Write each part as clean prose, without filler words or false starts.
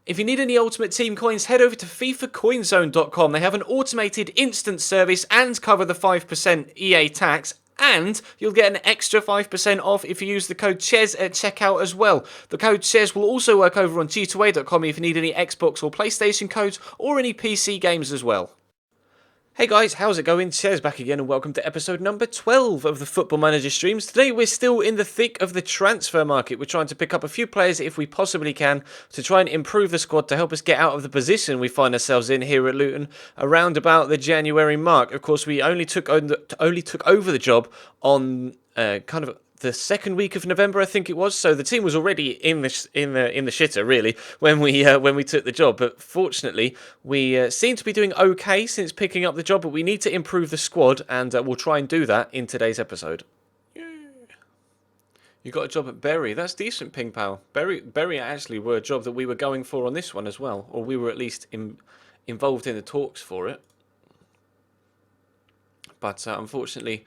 If you need any Ultimate Team coins, head over to FIFACoinZone.com. They have an automated instant service and cover the 5% EA tax. And you'll get an extra 5% off if you use the code CHES at checkout as well. The code CHES will also work over on G2A.com if you need any Xbox or PlayStation codes or any PC games as well. Hey guys, how's it going? Chez back again and welcome to episode number 12 of the Football Manager streams. Today we're still in the thick of the transfer market. We're trying to pick up a few players if we possibly can to try and improve the squad to help us get out of the position we find ourselves in here at Luton around about the January mark. Of course, we only took over the job on kind of the second week of November, I think it was. So the team was already in the shitter really when we took the job. But fortunately, we seem to be doing okay since picking up the job. But we need to improve the squad, and we'll try and do that in today's episode. Yeah. You got a job at Bury. That's decent, Ping Pal. Bury actually were a job that we were going for on this one as well, or we were at least involved in the talks for it. But unfortunately,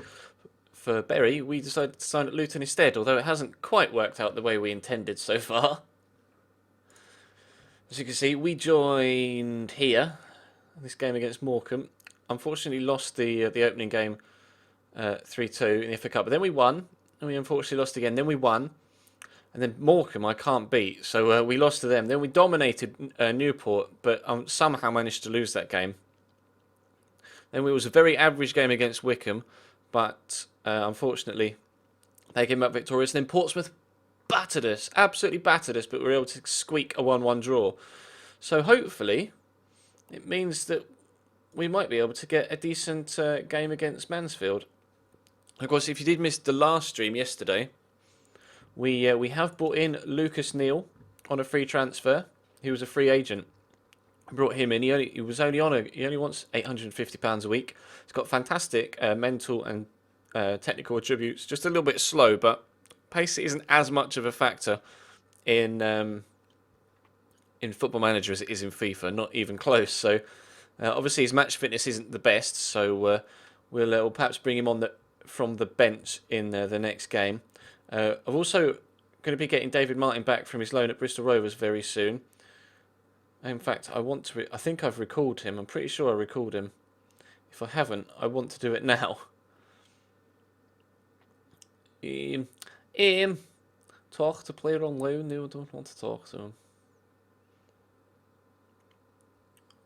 for Bury, we decided to sign at Luton instead, although it hasn't quite worked out the way we intended so far. As you can see, we joined here, this game against Morecambe. Unfortunately lost the opening game 3-2 in the FA Cup, but then we won, and we unfortunately lost again. Then we won, and then Morecambe I can't beat, so we lost to them. Then we dominated Newport, but somehow managed to lose that game. Then it was a very average game against Wickham, but unfortunately, they came up victorious. And then Portsmouth battered us, absolutely battered us, but we were able to squeak a 1-1 draw. So hopefully, it means that we might be able to get a decent game against Mansfield. Of course, if you did miss the last stream yesterday, we have brought in Lucas Neal on a free transfer. He was a free agent. Brought him in. He only wants £850 a week. He's got fantastic mental and technical attributes. Just a little bit slow, but pace isn't as much of a factor in Football Manager as it is in FIFA. Not even close. So obviously his match fitness isn't the best. So we'll perhaps bring him on from the bench in the next game. I'm also going to be getting David Martin back from his loan at Bristol Rovers very soon. In fact, I think I've recalled him. I'm pretty sure I recalled him. If I haven't, I want to do it now. Talk to player on loan. No, I don't want to talk to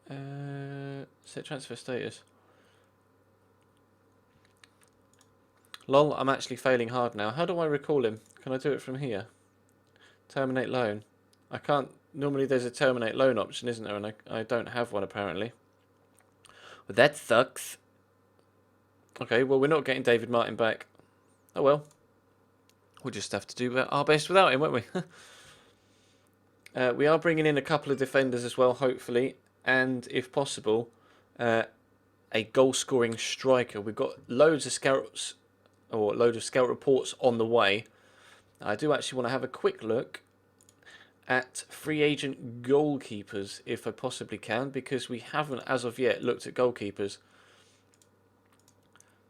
him. Set transfer status. Lol, I'm actually failing hard now. How do I recall him? Can I do it from here? Terminate loan. I can't. Normally there's a terminate loan option, isn't there? And I don't have one apparently. Well, that sucks. Okay, well we're not getting David Martin back. Oh well. We'll just have to do our best without him, won't we? We are bringing in a couple of defenders as well, hopefully. And if possible, a goal-scoring striker. We've got loads of scouts, or loads of scout reports on the way. I do actually want to have a quick look at free agent goalkeepers, if I possibly can, because we haven't, as of yet, looked at goalkeepers.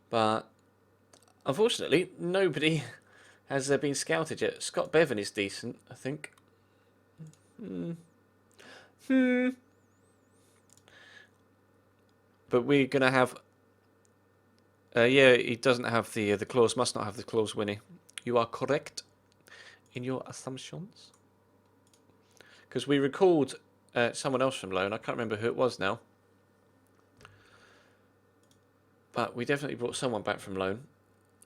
But, unfortunately, nobody has been scouted yet. Scott Bevan is decent, I think. But we're going to have... yeah, he doesn't have the clause, must not have the clause, Winnie. You are correct in your assumptions. Because we recalled someone else from loan. I can't remember who it was now. But we definitely brought someone back from loan.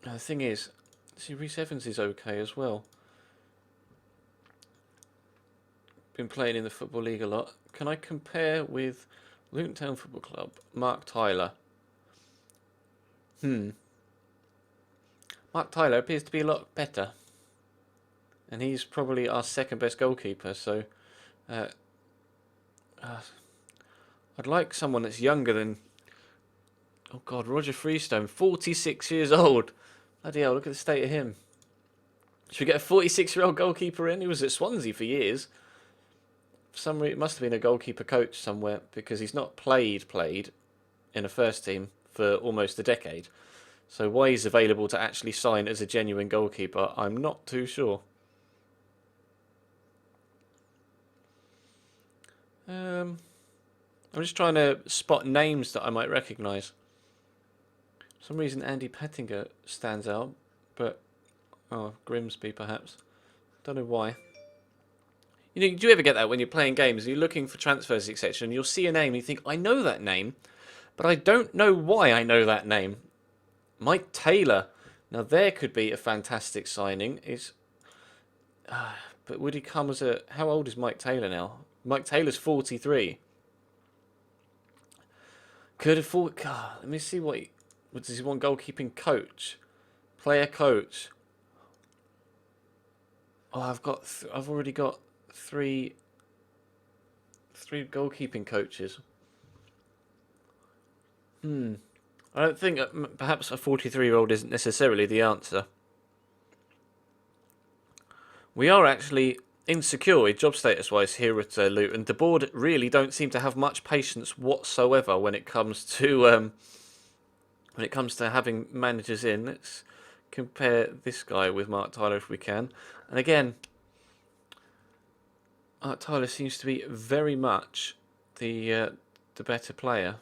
The thing is, see, Reece Evans is okay as well. Been playing in the Football League a lot. Can I compare with Luton Town Football Club? Mark Tyler. Mark Tyler appears to be a lot better. And he's probably our second best goalkeeper, so... I'd like someone that's younger than... Oh God, Roger Freestone, 46 years old. Bloody hell, look at the state of him. Should we get a 46-year-old goalkeeper in? He was at Swansea for years. For some reason, it must have been a goalkeeper coach somewhere, because he's not played in a first team for almost a decade. So why he's available to actually sign as a genuine goalkeeper, I'm not too sure. I'm just trying to spot names that I might recognise. For some reason Andy Pettinger stands out, but Grimsby perhaps. Don't know why. You know, do you ever get that when you're playing games? You're looking for transfers, etc., and you'll see a name and you think, I know that name, but I don't know why I know that name. Mike Taylor. Now there could be a fantastic signing. But would he come as a? How old is Mike Taylor now? Mike Taylor's 43. Could afford. God, let me see what does he want? Goalkeeping coach, player coach. Oh, I've already got three goalkeeping coaches. I don't think perhaps a 43-year-old isn't necessarily the answer. We are actually insecure job status-wise here at Luton. The board really don't seem to have much patience whatsoever when it comes to having managers in. Let's compare this guy with Mark Tyler if we can. And again, Mark Tyler seems to be very much the better player.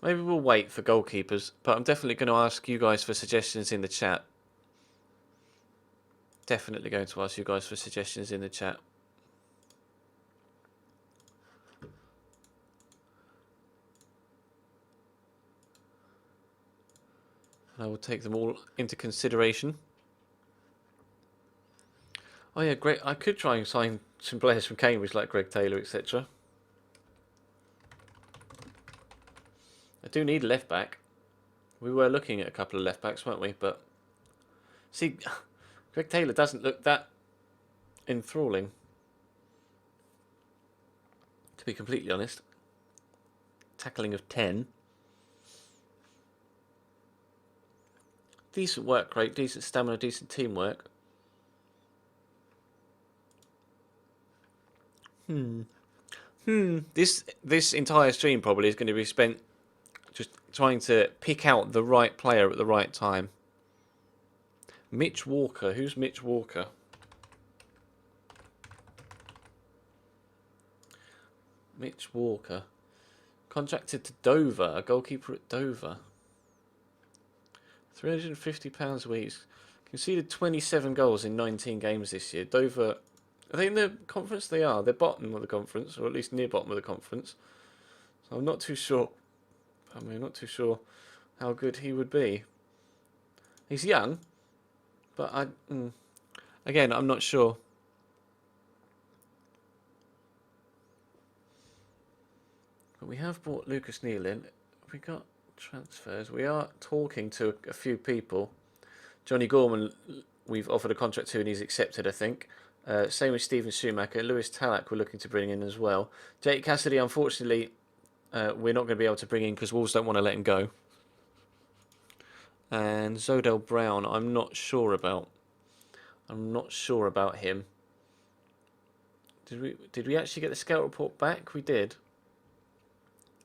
Maybe we'll wait for goalkeepers, but I'm definitely going to ask you guys for suggestions in the chat. Definitely going to ask you guys for suggestions in the chat. And I will take them all into consideration. Oh yeah, great. I could try and sign some players from Cambridge like Greg Taylor, etc. I do need a left back. We were looking at a couple of left backs, weren't we? But see, Greg Taylor doesn't look that enthralling, to be completely honest. Tackling of 10. Decent work rate, decent stamina, decent teamwork. This entire stream probably is going to be spent just trying to pick out the right player at the right time. Mitch Walker. Who's Mitch Walker? Mitch Walker. Contracted to Dover. A goalkeeper at Dover. £350 a week. Conceded 27 goals in 19 games this year. Dover, are they in the conference? They are. They're bottom of the conference, or at least near bottom of the conference. So I'm not too sure. Not too sure how good he would be. He's young, but again, I'm not sure. But we have brought Lucas Neal in. We got transfers. We are talking to a few people. Johnny Gorman, we've offered a contract to and he's accepted, I think. Same with Stephen Schumacher. Lewis Tallack we're looking to bring in as well. Jake Cassidy, unfortunately, we're not going to be able to bring in because Wolves don't want to let him go. And Zodel Brown, I'm not sure about. I'm not sure about him. Did we actually get the scout report back? We did.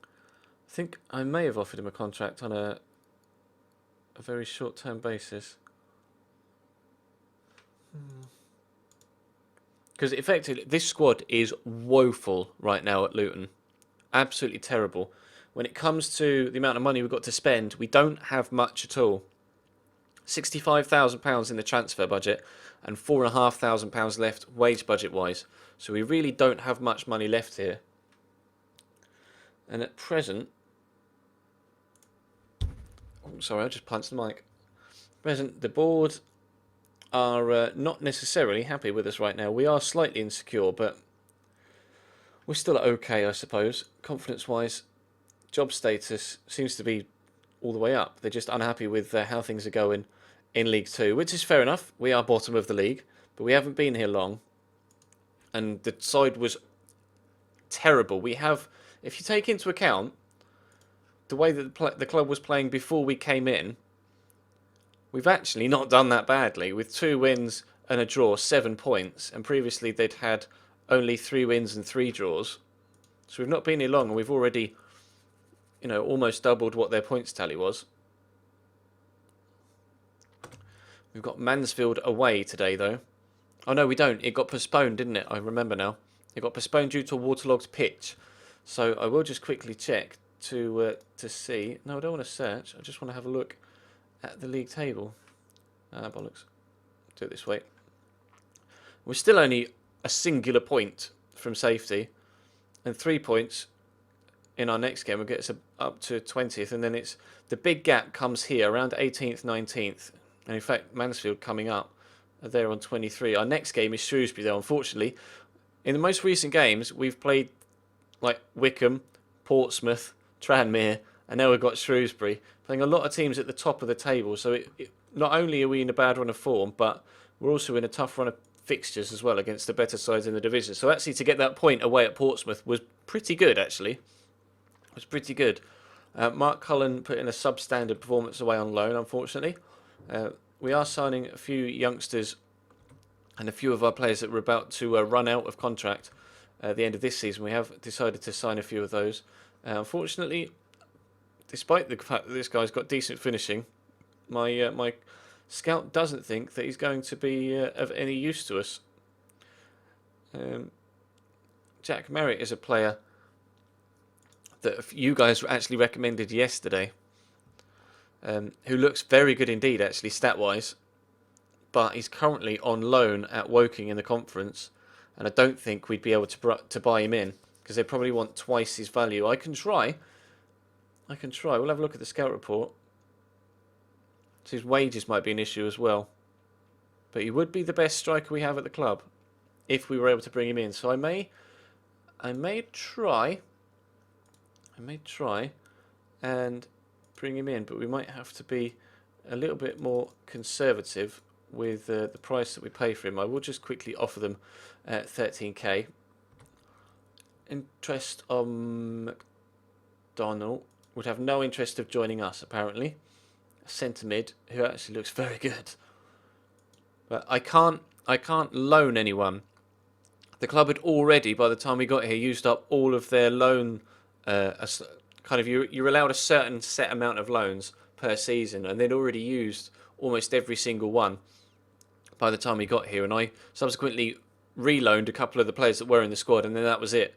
I think I may have offered him a contract on a very short-term basis. Because effectively, this squad is woeful right now at Luton. Absolutely terrible. When it comes to the amount of money we've got to spend, we don't have much at all. £65,000 in the transfer budget and £4,500 left wage budget-wise. So we really don't have much money left here. And at present... Oh, sorry, I just punched the mic. At present, the board are not necessarily happy with us right now. We are slightly insecure, but we're still okay, I suppose. Confidence-wise, job status seems to be all the way up. They're just unhappy with how things are going in League 2, which is fair enough. We are bottom of the league, but we haven't been here long. And the side was terrible. We have, if you take into account the way that the club was playing before we came in, we've actually not done that badly. With 2 wins and a draw, 7 points. And previously they'd had only 3 wins and 3 draws. So we've not been here long, and we've already, almost doubled what their points tally was. We've got Mansfield away today, though. Oh no, we don't. It got postponed, didn't it? I remember now. It got postponed due to a waterlogged pitch. So I will just quickly check to see. No, I don't want to search. I just want to have a look at the league table. Ah, bollocks. Do it this way. We're still only a singular point from safety, and 3 points in our next game will get us up to 20th, and then it's the big gap comes here around 18th, 19th, and in fact Mansfield coming up there on 23. Our next game is Shrewsbury, though. Unfortunately, in the most recent games we've played like Wickham, Portsmouth, Tranmere, and now we've got Shrewsbury, playing a lot of teams at the top of the table. So not only are we in a bad run of form, but we're also in a tough run of fixtures as well against the better sides in the division. So actually to get that point away at Portsmouth was pretty good, actually. It was pretty good. Mark Cullen put in a substandard performance away on loan, unfortunately. We are signing a few youngsters and a few of our players that were about to run out of contract at the end of this season. We have decided to sign a few of those. Unfortunately, despite the fact that this guy's got decent finishing, my scout doesn't think that he's going to be of any use to us. Jack Merritt is a player that you guys actually recommended yesterday, who looks very good indeed, actually, stat-wise. But he's currently on loan at Woking in the conference, and I don't think we'd be able to buy him in, because they probably want twice his value. I can try. We'll have a look at the scout report. So his wages might be an issue as well. But he would be the best striker we have at the club if we were able to bring him in. So I may try and bring him in, but we might have to be a little bit more conservative with the price that we pay for him. I will just quickly offer them 13k. Interest on McDonald would have no interest of joining us, apparently. A centre mid who actually looks very good, but I can't loan anyone. The club had already, by the time we got here, used up all of their loan. Kind of you're allowed a certain set amount of loans per season, and they'd already used almost every single one by the time we got here. And I subsequently reloaned a couple of the players that were in the squad, and then that was it.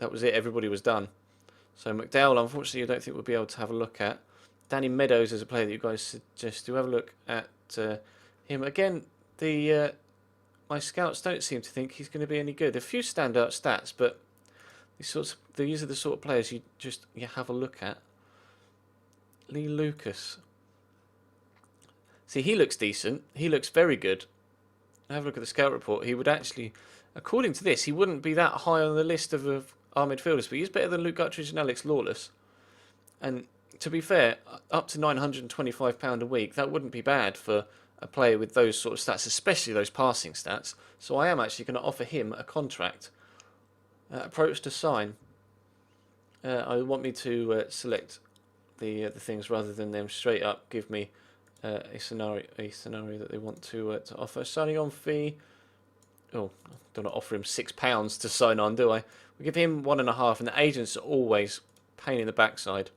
Everybody was done. So McDowell, unfortunately, I don't think we'll be able to have a look at. Danny Meadows is a player that you guys suggest to have a look at him. Again, my scouts don't seem to think he's going to be any good. A few standout stats, but these are the sort of players you have a look at. Lee Lucas. See, he looks decent. He looks very good. Have a look at the scout report. He would actually, according to this, he wouldn't be that high on the list of our midfielders, but he's better than Luke Guttridge and Alex Lawless. And to be fair, up to £925 a week, that wouldn't be bad for a player with those sort of stats, especially those passing stats. So I am actually going to offer him a contract. Approach to sign. I want me to select the things rather than them straight up give me a scenario that they want to offer. Signing on fee. Oh, I don't want to offer him £6 to sign on, do I? We give him 1.5, and the agents are always pain in the backside.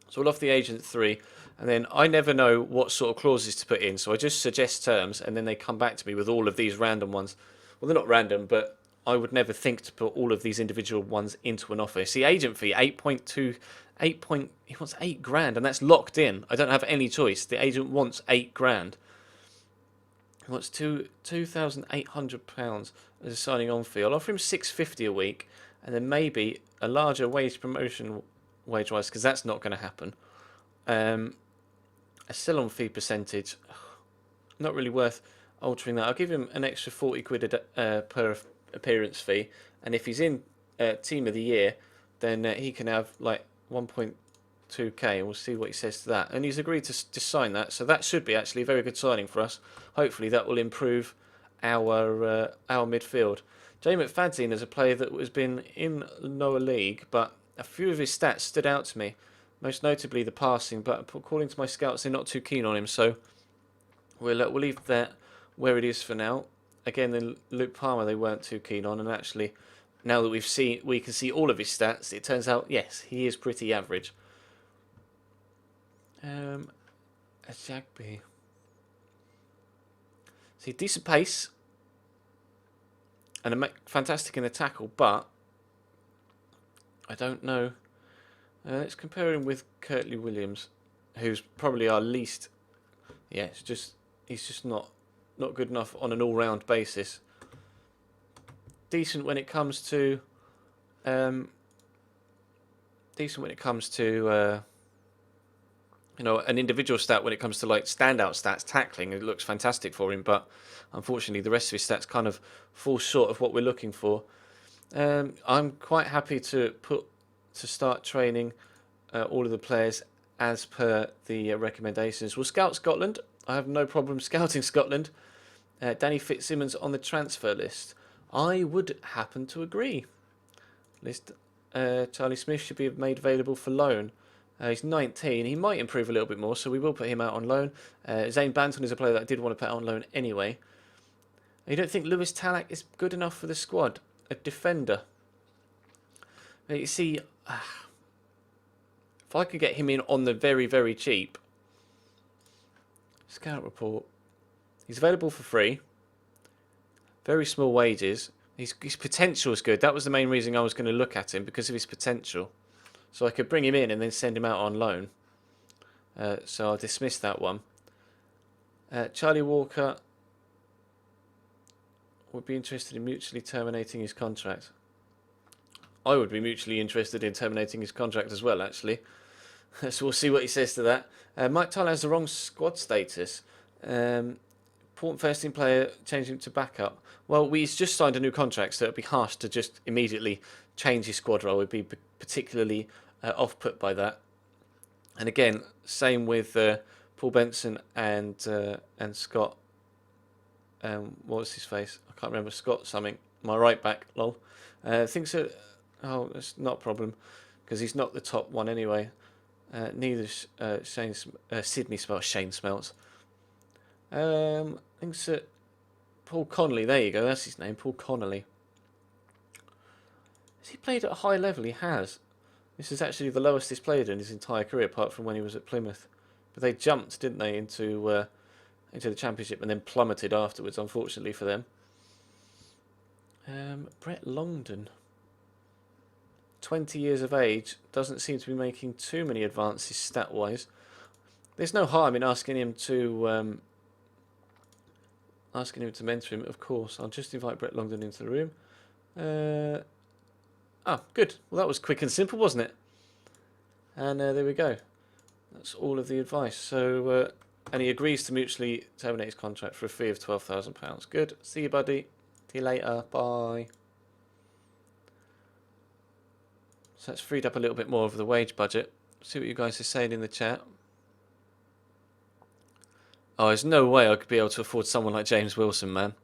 So we'll offer the agent 3, and then I never know what sort of clauses to put in, so I just suggest terms, and then they come back to me with all of these random ones. Well, they're not random, but I would never think to put all of these individual ones into an offer. See, agent fee, he wants 8 grand, and that's locked in. I don't have any choice. The agent wants 8 grand. He wants £2,800 as a signing on fee. I'll offer him £650 a week, and then maybe a larger wage promotion wage-wise, because that's not going to happen. A sell-on fee percentage, not really worth altering that. I'll give him an extra 40 quid per appearance fee, and if he's in team of the year, then he can have like 1.2k, and we'll see what he says to that. And he's agreed to sign that, so that should be actually a very good signing for us. Hopefully that will improve our midfield. Jay McFadzean is a player that has been in lower league, but a few of his stats stood out to me, most notably the passing, but according to my scouts, they're not too keen on him, so we'll leave that where it is for now. Again, then Luke Palmer they weren't too keen on, and actually, now that we can see all of his stats, it turns out, yes, he is pretty average. Ajagbe. See, decent pace and fantastic in the tackle, but I don't know. Let's compare him with Curtly Williams, who's probably our least. Yeah, he's just not good enough on an all-round basis. Decent when it comes to an individual stat when it comes to like standout stats, tackling. It looks fantastic for him, but unfortunately the rest of his stats kind of fall short of what we're looking for. I'm quite happy to start training all of the players as per the recommendations. We'll scout Scotland. I have no problem scouting Scotland. Danny Fitzsimmons on the transfer list. I would happen to agree. Charlie Smith should be made available for loan. He's 19. He might improve a little bit more, so we will put him out on loan. Zane Banton is a player that I did want to put out on loan anyway. You don't think Lewis Tallack is good enough for the squad? A defender. You see, if I could get him in on the very, very cheap. Scout report. He's available for free. Very small wages. His potential is good. That was the main reason I was going to look at him, because of his potential. So I could bring him in and then send him out on loan. So I'll dismiss that one. Charlie Walker would be interested in mutually terminating his contract. I would be mutually interested in terminating his contract as well, actually. So we'll see what he says to that. Mike Tyler has the wrong squad status. Important first team player, change him to backup. Well, he's just signed a new contract, so it would be harsh to just immediately change his squad role. We'd be particularly off-put by that. And again, same with Paul Benson and Scott. What was his face? I can't remember. Scott something. My right back, lol. Thinks that. Oh, that's not a problem, because he's not the top one anyway. Neither Shane Sydney Smelts. Shane Smelts. Thinks that Paul Connolly. There you go. That's his name. Paul Connolly. Has he played at a high level? He has. This is actually the lowest he's played in his entire career, apart from when he was at Plymouth. But they jumped, didn't they, into the Championship and then plummeted afterwards, unfortunately for them. Brett Longdon. 20 years of age, doesn't seem to be making too many advances stat-wise. There's no harm in asking him to mentor him, of course. I'll just invite Brett Longdon into the room. Good. Well, that was quick and simple, wasn't it? And there we go. That's all of the advice. So, and he agrees to mutually terminate his contract for a fee of £12,000. Good. See you, buddy. See you later. Bye. So that's freed up a little bit more of the wage budget. See what you guys are saying in the chat. Oh, there's no way I could be able to afford someone like James Wilson, man.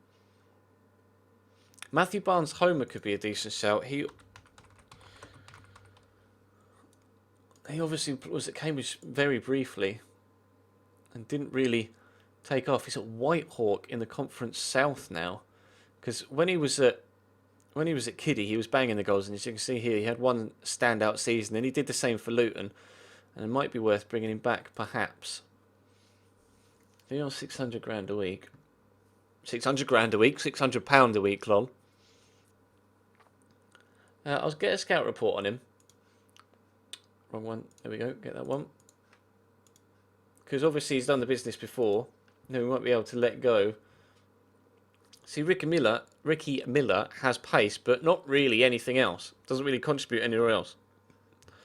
Matthew Barnes-Homer could be a decent shout. He obviously was at Cambridge very briefly and didn't really take off. He's at Whitehawk in the Conference South now, because when he was at Kiddie, he was banging the goals, and as you can see here, he had one standout season, and he did the same for Luton, and it might be worth bringing him back, perhaps. He's on 600 grand a week. 600 grand a week, £600 a week, lol. I'll get a scout report on him. Wrong one. There we go. Get that one. Because obviously he's done the business before. No, we won't be able to let go. See, Ricky Miller has pace, but not really anything else. Doesn't really contribute anywhere else.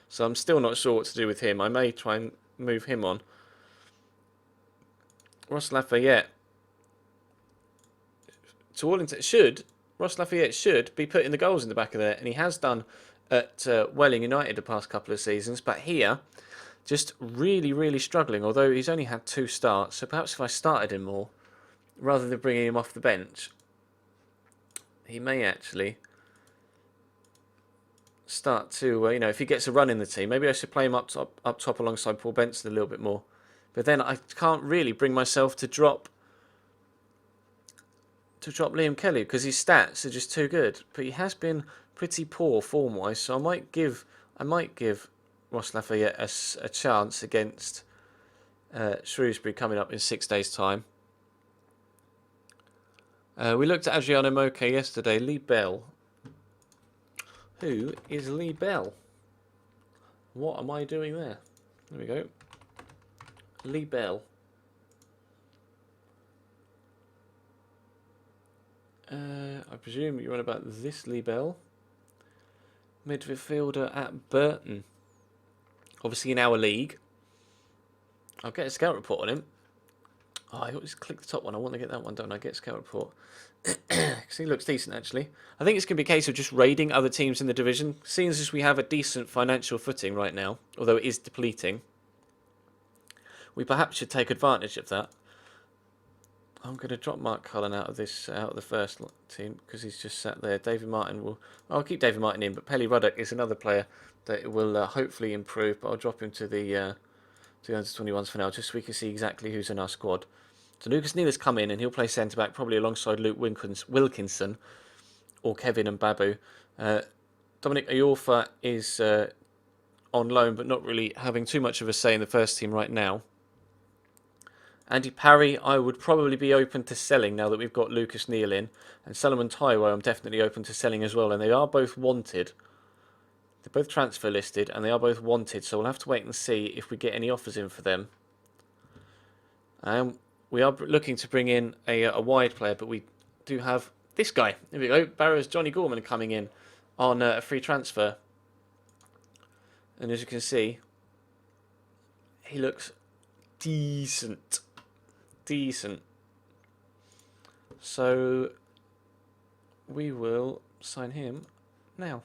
So I'm still not sure what to do with him. I may try and move him on. Ross Lafayette. To all intents, Ross Lafayette should be putting the goals in the back of there, and he has done at Welling United the past couple of seasons, but here, just really, really struggling, although he's only had 2 starts, so perhaps if I started him more, rather than bringing him off the bench, he may actually start to, if he gets a run in the team, maybe I should play him up top alongside Paul Benson a little bit more. But then I can't really bring myself to drop Liam Kelly, because his stats are just too good. But he has been pretty poor form-wise, so I might give Ross Lafayette a chance against Shrewsbury coming up in 6 days' time. We looked at Adriano Moke yesterday. Lee Bell. Who is Lee Bell? What am I doing there? There we go. Lee Bell. I presume you're on about this Lee Bell. Midfielder at Burton. Obviously in our league. I'll get a scout report on him. Oh, I always click the top one. I want to get that one done. I get a scout report. Because he looks decent, actually. I think it's going to be a case of just raiding other teams in the division. Seeing as we have a decent financial footing right now, although it is depleting, we perhaps should take advantage of that. I'm going to drop Mark Cullen out of the first team because he's just sat there. David Martin will. I'll keep David Martin in, but Pelly Ruddock is another player that will hopefully improve. But I'll drop him to the under-21s for now, just so we can see exactly who's in our squad. So Lucas Neal has come in and he'll play centre back, probably alongside Luke Wilkinson or Kevin and Babu. Dominic Ayorfa is on loan, but not really having too much of a say in the first team right now. Andy Parry, I would probably be open to selling now that we've got Lucas Neal in. And Solomon Taiwo, I'm definitely open to selling as well. And they are both wanted. They're both transfer listed and they are both wanted. So we'll have to wait and see if we get any offers in for them. We are looking to bring in a wide player, but we do have this guy. There we go. Barrow's Johnny Gorman coming in on a free transfer. And as you can see, he looks decent. Decent. So we will sign him now.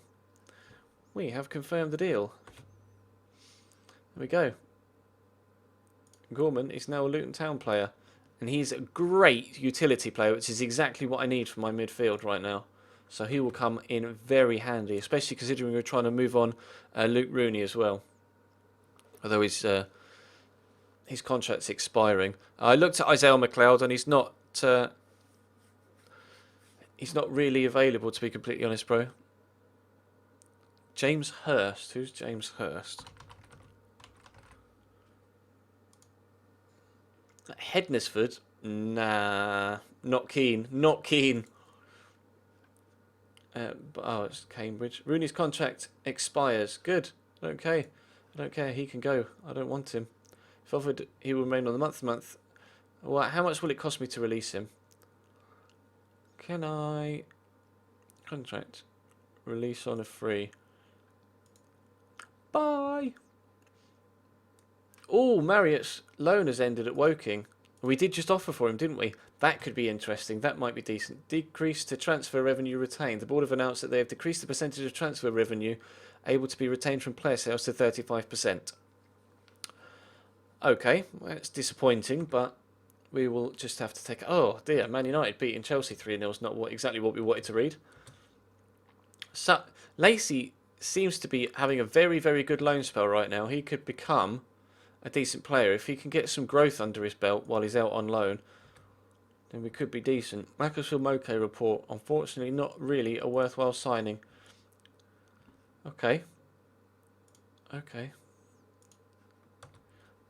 We have confirmed the deal. There we go. Gorman is now a Luton Town player. And he's a great utility player, which is exactly what I need for my midfield right now. So he will come in very handy, especially considering we're trying to move on Luke Rooney as well. Although his contract's expiring. I looked at Isaiah McLeod and he's not really available, to be completely honest, bro. James Hurst. Who's James Hurst? Hednesford? Nah, not keen. Not keen. It's Cambridge. Rooney's contract expires. Good. I don't care. I don't care. He can go. I don't want him. If offered, he will remain on the month-to-month. Well, how much will it cost me to release him? Can I... Contract. Release on a free. Bye! Oh, Marriott's loan has ended at Woking. We did just offer for him, didn't we? That could be interesting. That might be decent. Decrease to transfer revenue retained. The board have announced that they have decreased the percentage of transfer revenue able to be retained from player sales to 35%. Okay, well, that's disappointing, but we will just have to take... Oh, dear, Man United beating Chelsea 3-0 is not exactly what we wanted to read. So, Lacey seems to be having a very, very good loan spell right now. He could become a decent player. If he can get some growth under his belt while he's out on loan, then we could be decent. Macclesfield Moke report. Unfortunately, not really a worthwhile signing. Okay. Okay.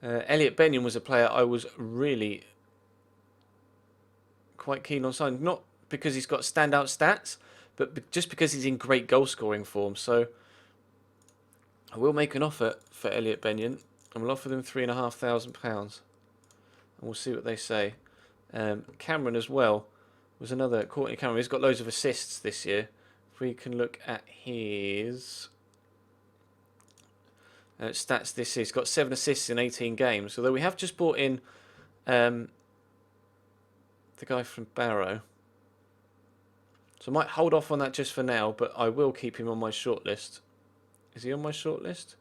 Elliot Benyon was a player I was really quite keen on signing. Not because he's got standout stats, but just because he's in great goal-scoring form. So I will make an offer for Elliot Benyon, and we'll offer them £3,500. And we'll see what they say. Cameron as well was another. Courtney Cameron. He's got loads of assists this year. If we can look at his stats this year, he's got 7 assists in 18 games. Although we have just brought in the guy from Barrow. So I might hold off on that just for now, but I will keep him on my shortlist. Is he on my shortlist?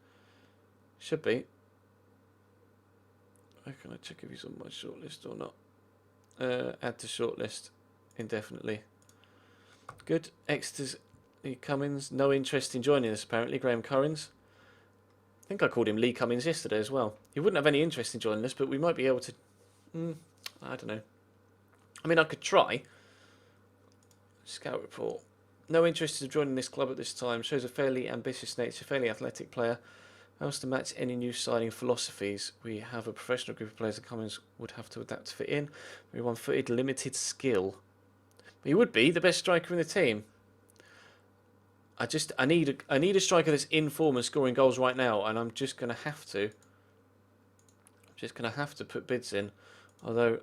Should be. How can I check if he's on my shortlist or not? Add to shortlist indefinitely. Good. Exeter's Lee Cummins. No interest in joining us apparently. Graham Currins. I think I called him Lee Cummins yesterday as well. He wouldn't have any interest in joining us, but we might be able to... I don't know. I mean, I could try. Scout report. No interest in joining this club at this time. Shows a fairly ambitious nature, fairly athletic player. Else to match any new signing philosophies. We have a professional group of players that Cummins would have to adapt to fit in. Very one-footed, limited skill. He would be the best striker in the team. I need a striker that's in form and scoring goals right now, and I'm just gonna have to. Put bids in. Although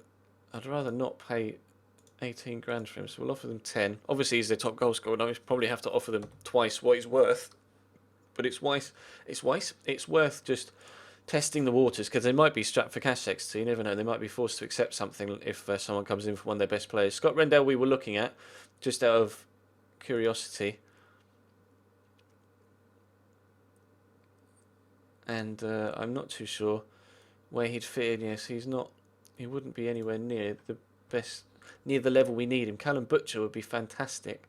I'd rather not pay 18 grand for him, so we'll offer them 10. Obviously, he's their top goal scorer, and I probably have to offer them twice what he's worth. But it's worth just testing the waters, because they might be strapped for cash next, so you never know. They might be forced to accept something if someone comes in for one of their best players. Scott Rendell we were looking at, just out of curiosity. And I'm not too sure where he'd fit in. Yes, he wouldn't be anywhere near the level we need him. Callum Butcher would be fantastic.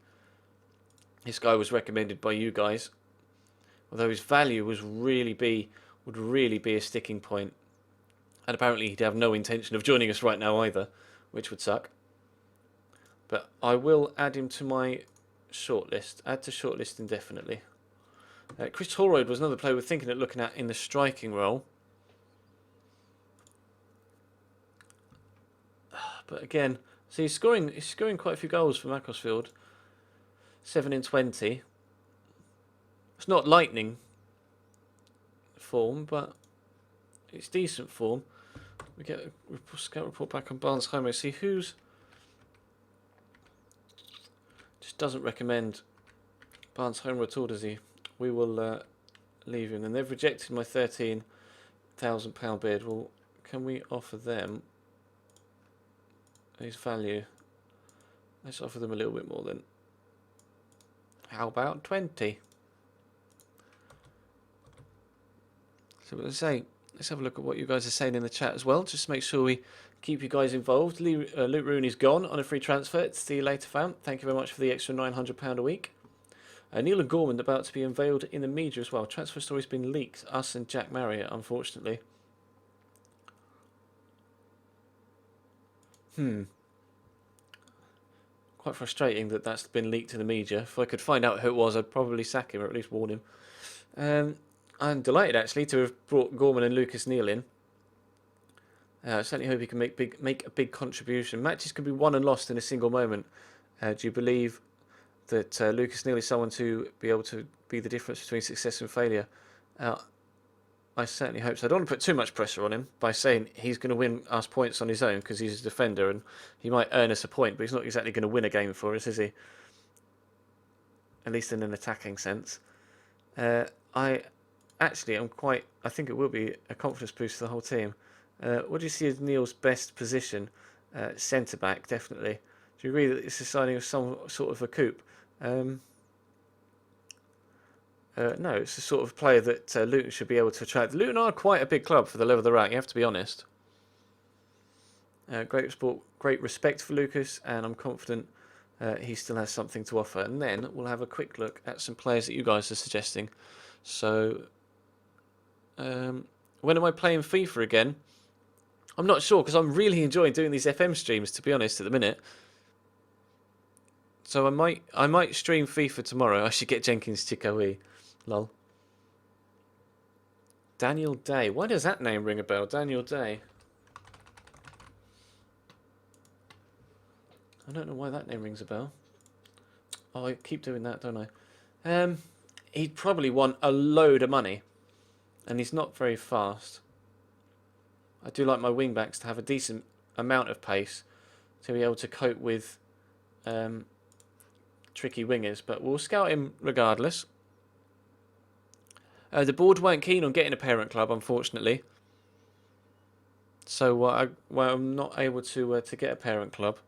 This guy was recommended by you guys, although his value would really be a sticking point. And apparently he'd have no intention of joining us right now either, which would suck. But I will add him to my shortlist. Add to shortlist indefinitely. Chris Holroyd was another player we're thinking of looking at in the striking role. But again, so he's scoring quite a few goals for Macclesfield. 7 in 20. It's not lightning form, but it's decent form. We get a scout report back on Barnes Homo. See who's just doesn't recommend Barnes Homo at all, does he? We will leave him. And they've rejected my £13,000 bid. Well, can we offer them his value? Let's offer them a little bit more then. How about 20? So let's have a look at what you guys are saying in the chat as well. Just make sure we keep you guys involved. Luke Rooney's gone on a free transfer. See you later, fam. Thank you very much for the extra £900 a week. Neil and Gorman about to be unveiled in the media as well. Transfer story's been leaked. Us and Jack Marriott, unfortunately. Quite frustrating that that's been leaked to the media. If I could find out who it was, I'd probably sack him or at least warn him. I'm delighted actually to have brought Gorman and Lucas Neal in. I certainly hope he can make a big contribution. Matches can be won and lost in a single moment. Do you believe that Lucas Neal is someone to be able to be the difference between success and failure? I certainly hope so. I don't want to put too much pressure on him by saying he's going to win us points on his own because he's a defender and he might earn us a point, but he's not exactly going to win a game for us, is he? At least in an attacking sense. I think it will be a confidence boost for the whole team. What do you see as Neil's best position? Centre-back, definitely. Do you agree that it's a signing of some sort of a coup? No, it's the sort of player that Luton should be able to attract. Luton are quite a big club for the level they're at, you have to be honest. Great respect for Lucas, and I'm confident he still has something to offer. And then we'll have a quick look at some players that you guys are suggesting. So, when am I playing FIFA again? I'm not sure, because I'm really enjoying doing these FM streams, to be honest, at the minute. So I might stream FIFA tomorrow. I should get Jenkins Chikoe. Lol. Daniel Day. Why does that name ring a bell? Daniel Day. I don't know why that name rings a bell. Oh, I keep doing that, don't I? He'd probably want a load of money. And he's not very fast. I do like my wingbacks to have a decent amount of pace to be able to cope with tricky wingers. But we'll scout him regardless. The board weren't keen on getting a parent club, unfortunately. So I'm not able to get a parent club.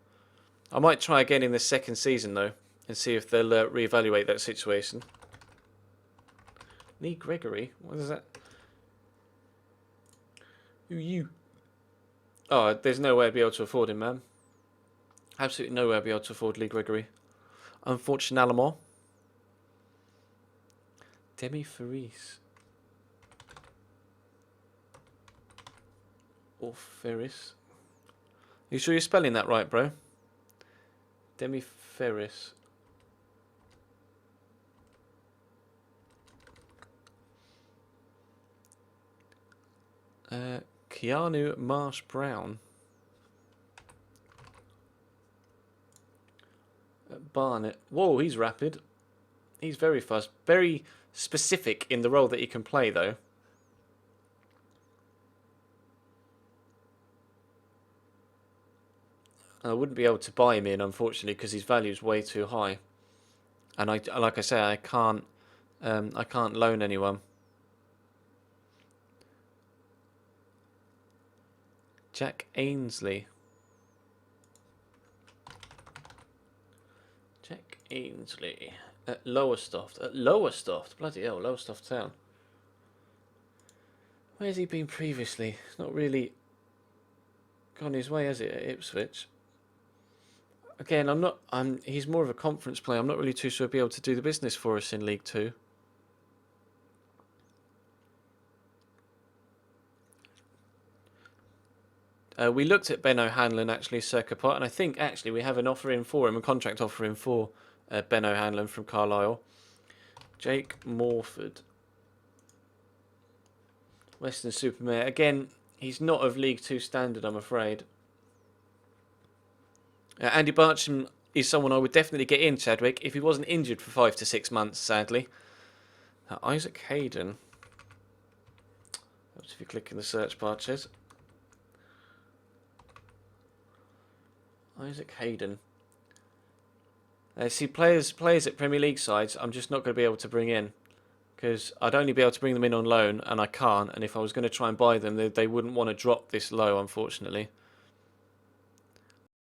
I might try again in the second season, though, and see if they'll reevaluate that situation. Lee Gregory? What is that? Who are you? Oh, there's no way I'd be able to afford him, man. Absolutely no way I'd be able to afford Lee Gregory. Unfortunately. Demi Ferris. Or Ferris. You sure you're spelling that right, bro? Demi Ferris. Keanu Marsh Brown. Barnett. Whoa, he's rapid. He's very fast. Very specific in the role that he can play, though. I wouldn't be able to buy him in, unfortunately, because his value is way too high. And like I say, I can't loan anyone. Jack Ainsley. Jack Ainsley at Lowestoft. At Lowestoft, bloody hell, Lowestoft Town. Where's he been previously? It's not really gone his way, has it, at Ipswich? Again, he's more of a conference player. I'm not really too sure he'll be able to do the business for us in League Two. We looked at Ben O'Hanlon actually, circa pot, and I think actually we have an offer in for him, a contract offer in for Ben O'Hanlon from Carlisle. Jake Morford, Western-super-Mare. Again, he's not of League Two standard, I'm afraid. Andy Barcham is someone I would definitely get in, Chadwick, if he wasn't injured for 5 to 6 months, sadly. Isaac Hayden. If you click in the search bar, Chez. Isaac Hayden. See, players at Premier League sides, I'm just not going to be able to bring in. Because I'd only be able to bring them in on loan, and I can't. And if I was going to try and buy them, they wouldn't want to drop this low, unfortunately.